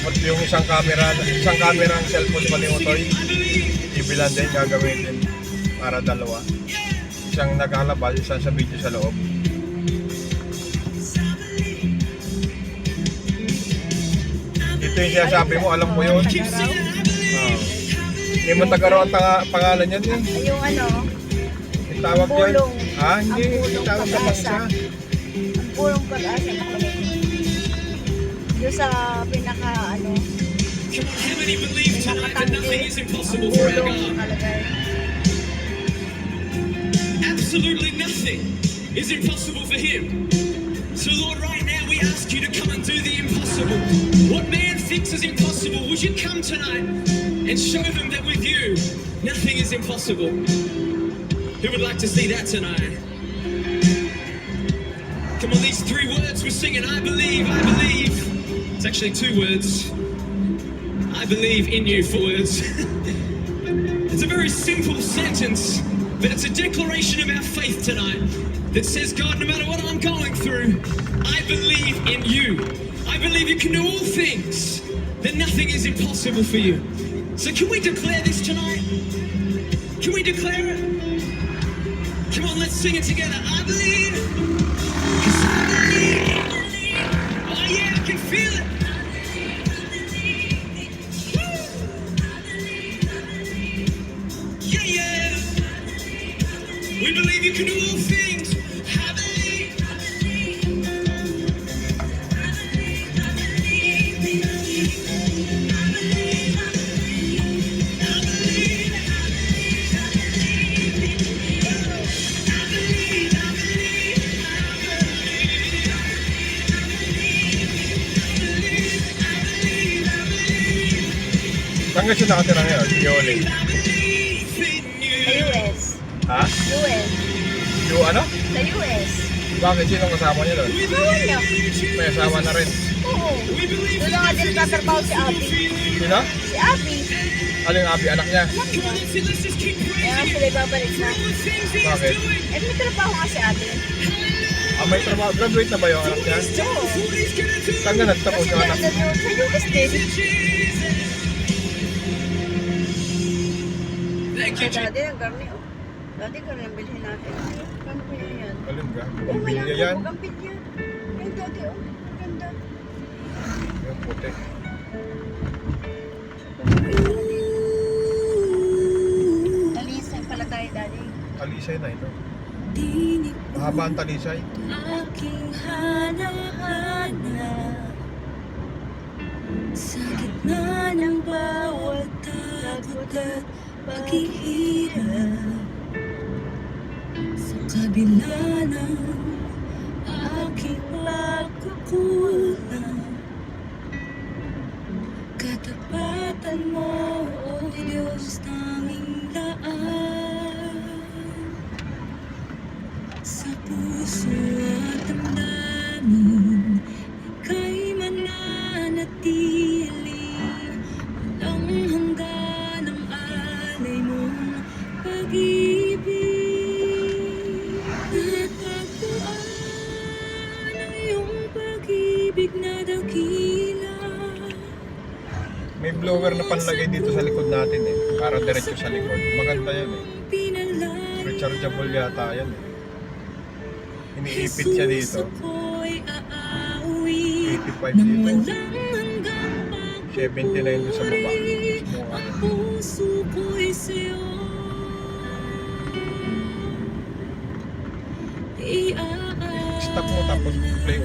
Dapat yung isang camera ang cellphone pati Utoy, ibilan din gagamitin para dalawa. Isang naglalabas, isang sa video sa loob. Ito yung sinasabi mo, alam mo yun? Hindi mo tagaro ang pangalan yan eh. Ay, yung ano, Itawag yan. pulong. Hindi. Ang pulong Itawag sa pag-asa. bansa. Ang pulong pag-asa nakalagay. Yung sa pinaka ano, How many believe tonight that nothing is impossible for our pulong God? nakalagay. Absolutely nothing is impossible for Him. So Lord, right now we ask you to come and do the impossible. What man thinks is impossible, would you come tonight and show them that with you, nothing is impossible? Who would like to see that tonight? Come on, these 3 words we're singing, I believe, I believe. It's actually 2 words. I believe in you, 4 words. It's a very simple sentence, but it's a declaration of our faith tonight that says, God, no matter what I'm going through, I believe in you. I believe you can do all things, that nothing is impossible for you. So can we declare this tonight? Can we declare it? Come on, let's sing it together. I believe. 'Cause I believe. Oh yeah, I can feel it. Yeah, yeah. We believe you can do all things. I believe. Saan ka siya nakatira ngayon? Yoli. Sa US. Ha? US. Yung ano? Sa US. Bakit? Sino kasama niya doon? Bawal niya. May asawa na rin. Oo. Doon na nga din nagtatrabaho si Abby. Sino? Si Abby. Ano yung Abi? Anak niya? Kaya nga sila ibabalik na. Bakit? Eh, may trabaho nga si Abby. May trabaho. Graduate na ba yung anak niya? Oo. Saan ka nagtapos Kasi yung anak? nandun sa US din. Thank you, Jesus. Dati ang garni, oh. Dati ka rin ang bilhin natin. Kano kaya yan? Alin ka? Oh, may Bumbilya yan. Bugambilya. Yung dati, oh. Ganda. Yung puti. Talisay pala tayo, Daddy. Talisay na ito. Mahaba ang talisay. Aking hana-hana sa gitna ng bawat takot at paghihirap, sa kabila ng aking pagkukulang, katapatan mo, O Diyos, tanging daan sa puso at damdamin, ika'y mananatili. Walang hanggan ang alay mong pag-ibig. Natagpuan ang iyong pag-ibig na dakila. May blower na panlagay dito sa likod natin eh. Para diretso sa likod. Maganda yan eh. Pinalay Rechargeable yata yan eh. Iniipit siya dito. ako'y aawi 85 nang dito. walang hanggang 79 doon sa baba. ang puso ko'y sa'yo Stop mo tapos play